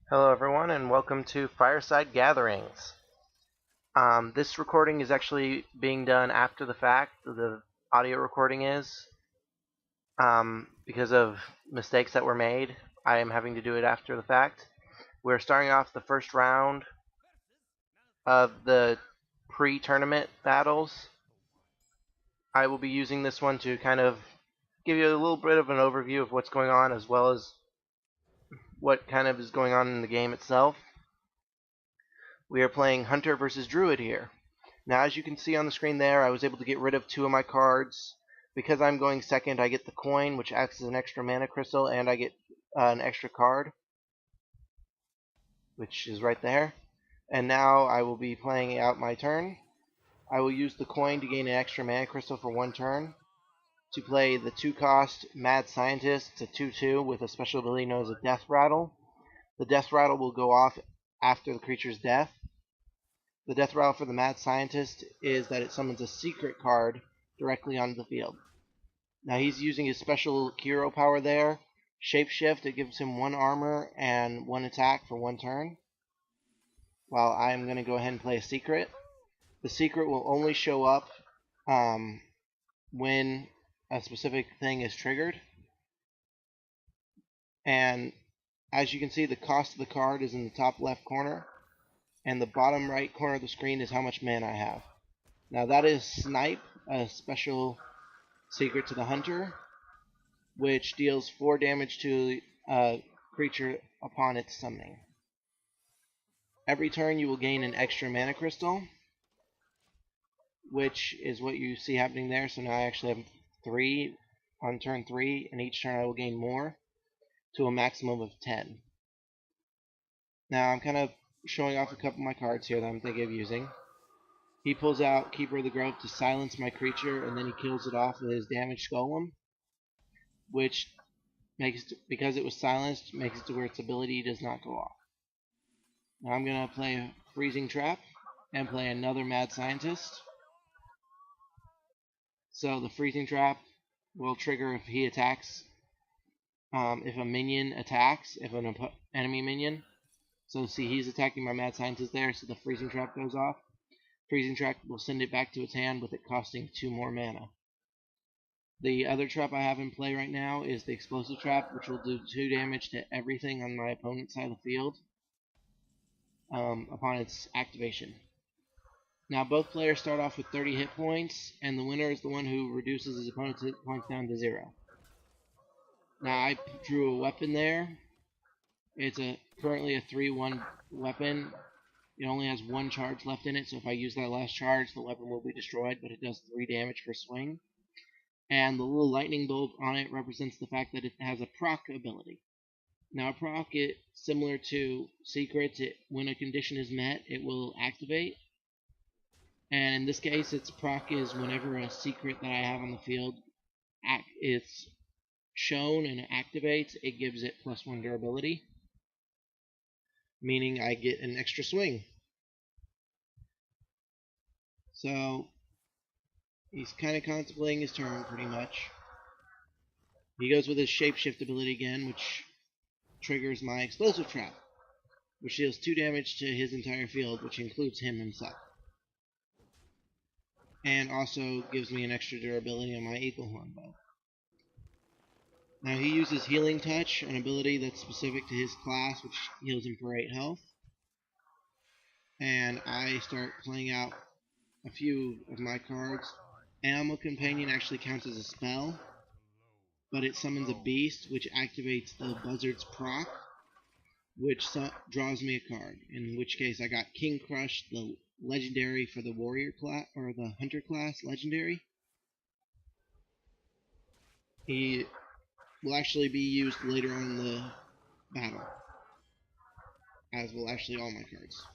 Hello everyone and welcome to Fireside Gatherings. This recording is actually being done after the fact. The audio recording is. Because of mistakes that were made, I am having to do it after the fact. We're starting off the first round of the pre-tournament battles. I will be using this one to kind of give you a little bit of an overview of what's going on, as well as what kind of is going on in the game itself. We are playing Hunter versus Druid here. Now, as you can see on the screen there, I was able to get rid of 2 of my cards. Because I'm going second, I get the coin, which acts as an extra mana crystal, and I get an extra card, which is right there. And now I will be playing out my turn. I will use the coin to gain an extra mana crystal for 1 turn. To play the 2-cost Mad Scientist, it's a 2/2 with a special ability known as a Death Rattle. The Death Rattle will go off after the creature's death. The Death Rattle for the Mad Scientist is that it summons a secret card directly onto the field. Now he's using his special hero power there, Shapeshift. It gives him 1 armor and 1 attack for 1 turn. While I'm going to go ahead and play a secret. The secret will only show up when a specific thing is triggered. And as you can see, the cost of the card is in the top left corner, and the bottom right corner of the screen is how much mana I have. Now that is Snipe, a special secret to the Hunter, which deals 4 damage to a creature upon its summoning. Every turn you will gain an extra mana crystal, which is what you see happening there. So now I actually have 3 on turn 3, and each turn I will gain more to a maximum of 10. Now I'm kind of showing off a couple of my cards here that I'm thinking of using. He pulls out Keeper of the Grove to silence my creature, and then he kills it off with his damaged golem, which makes it, because it was silenced, makes it to where its ability does not go off. Now I'm going to play a Freezing Trap and play another Mad Scientist. So the Freezing Trap will trigger if he attacks, if a minion attacks, if an enemy minion. So see, he's attacking my Mad Scientist there, so the Freezing Trap goes off. Freezing Trap will send it back to its hand with it costing 2 more mana. The other trap I have in play right now is the Explosive Trap, which will do 2 damage to everything on my opponent's side of the field upon its activation. Now both players start off with 30 hit points, and the winner is the one who reduces his opponent's hit points down to 0. Now I drew a weapon there. It's currently a 3/1 weapon. It only has 1 charge left in it, so if I use that last charge, the weapon will be destroyed, but it does 3 damage per swing. And the little lightning bolt on it represents the fact that it has a proc ability. Now, a proc, similar to secrets, when a condition is met, it will activate. And in this case, its proc is whenever a secret that I have on the field is shown and it activates, it gives it +1 durability, meaning I get an extra swing. So he's kind of contemplating his turn pretty much. He goes with his Shapeshift ability again, which triggers my Explosive Trap, which deals 2 damage to his entire field, which includes him himself. And also gives me an extra durability on my Eaglehorn bow. Now he uses Healing Touch, an ability that's specific to his class, which heals him for 8 health. And I start playing out a few of my cards. Animal Companion actually counts as a spell, but it summons a beast, which activates the Buzzard's proc, which draws me a card. In which case, I got King Crush, the legendary for the warrior class, or the hunter class legendary. He will actually be used later on in the battle, as will actually all my cards.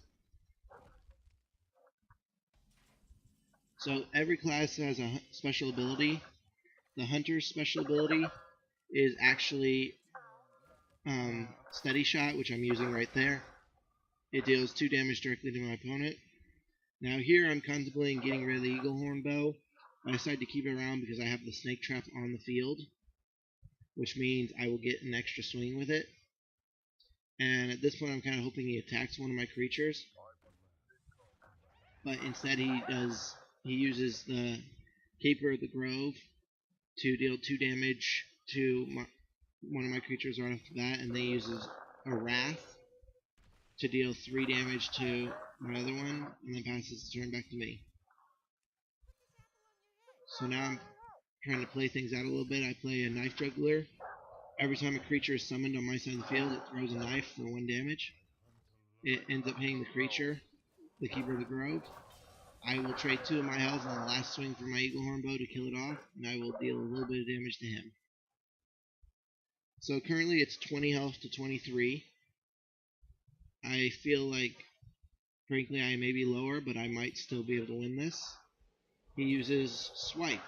So every class has a special ability. The hunter's special ability is actually Steady Shot, which I'm using right there. It deals 2 damage directly to my opponent. Now here I'm contemplating getting rid of the Eaglehorn bow. I decided to keep it around because I have the Snake Trap on the field, which means I will get an extra swing with it. And at this point, I'm kind of hoping he attacks one of my creatures. But instead, he uses the Keeper of the Grove to deal 2 damage to one of my creatures right off the bat, and then he uses a Wrath to deal 3 damage to my other one, and then passes the turn back to me. So now I'm trying to play things out a little bit. I play a Knife Juggler. Every time a creature is summoned on my side of the field, it throws a knife for 1 damage. It ends up hitting the creature, the Keeper of the Grove. I will trade 2 of my health on the last swing for my Eagle Horn Bow to kill it off, and I will deal a little bit of damage to him. So currently it's 20 health to 23. I feel like, frankly, I may be lower, but I might still be able to win this. He uses Swipe,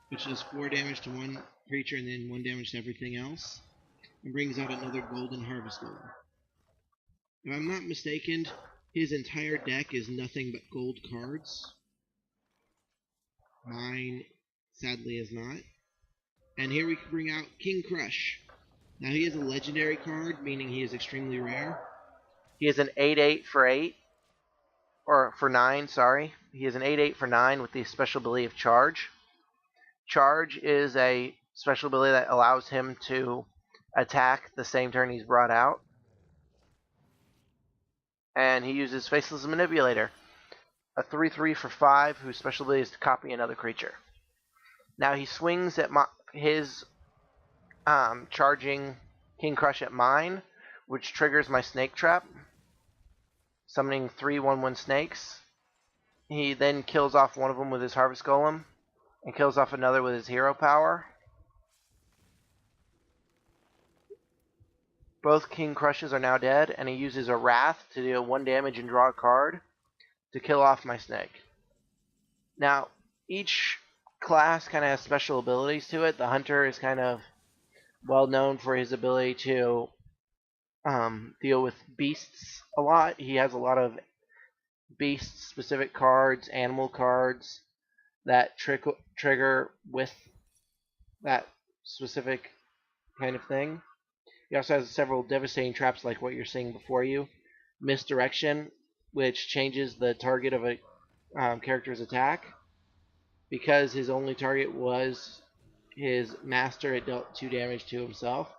which does 4 damage to one creature and then 1 damage to everything else, and brings out another Golden Harvest Golem. If I'm not mistaken, his entire deck is nothing but gold cards. Mine, sadly, is not. And here we can bring out King Crush. Now he is a legendary card, meaning he is extremely rare. He is an 8/8 for 8. Or for 9, sorry. He is an 8/8 for 9 with the special ability of Charge. Charge is a special ability that allows him to attack the same turn he's brought out. And he uses Faceless Manipulator, a 3/3 for 5 whose special ability is to copy another creature. Now he swings at his charging King Crush at mine, which triggers my Snake Trap, summoning 3 1/1 snakes. He then kills off one of them with his Harvest Golem, and kills off another with his Hero Power. Both King Crushes are now dead, and he uses a Wrath to deal 1 damage and draw a card to kill off my snake. Now, each class kind of has special abilities to it. The Hunter is kind of well known for his ability to deal with beasts a lot. He has a lot of beast-specific cards, animal cards that trigger with that specific kind of thing. He also has several devastating traps like what you're seeing before you. Misdirection, which changes the target of a character's attack. Because his only target was his master, it dealt 2 damage to himself.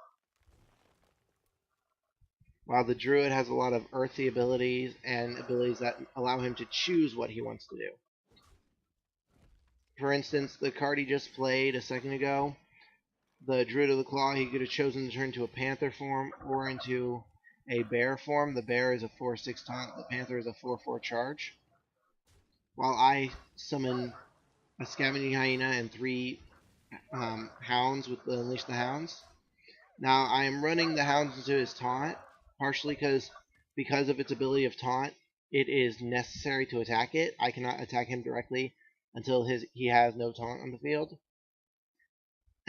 While the Druid has a lot of earthy abilities and abilities that allow him to choose what he wants to do. For instance, the card he just played a second ago, the Druid of the Claw, he could have chosen to turn into a Panther form or into a Bear form. The Bear is a 4/6 taunt, the Panther is a 4/4 charge. While I summon a Scavenging Hyena and 3 Hounds with the Unleash the Hounds. Now, I am running the Hounds into his taunt, partially because of its ability of taunt, it is necessary to attack it. I cannot attack him directly until he has no taunt on the field.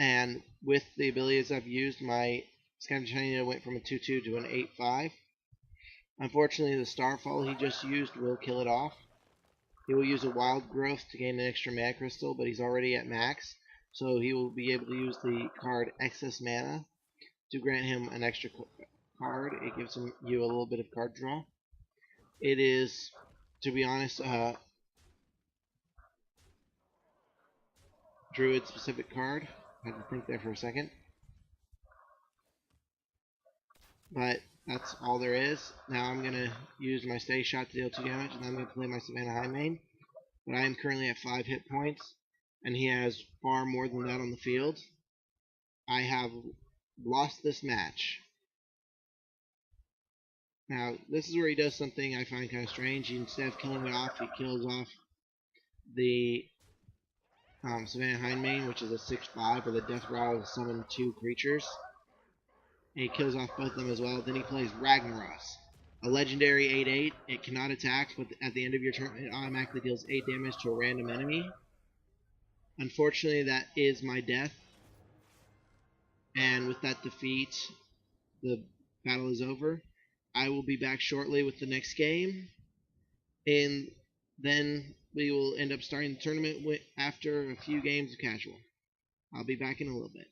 And with the abilities I've used, my Scavenging Hyena went from a 2/2 to an 8/5. Unfortunately, the Starfall he just used will kill it off. He will use a Wild Growth to gain an extra mana crystal, but he's already at max, so he will be able to use the card Excess Mana to grant him an extra card. It gives you a little bit of card draw. It is, to be honest, Druid specific card. I had to think there for a second. But that's all there is. Now I'm going to use my Steady Shot to deal 2 damage, and I'm going to play my Savannah Highmane. But I am currently at 5 hit points, and he has far more than that on the field. I have lost this match. Now, this is where he does something I find kind of strange. Instead of killing it off, he kills off the Savannah Highmane, which is a 6/5 with a Death Rattle to summon 2 creatures. And he kills off both of them as well. Then he plays Ragnaros, a legendary 8/8. It cannot attack, but at the end of your turn, it automatically deals 8 damage to a random enemy. Unfortunately, that is my death. And with that defeat, the battle is over. I will be back shortly with the next game. And then we will end up starting the tournament after a few games of casual. I'll be back in a little bit.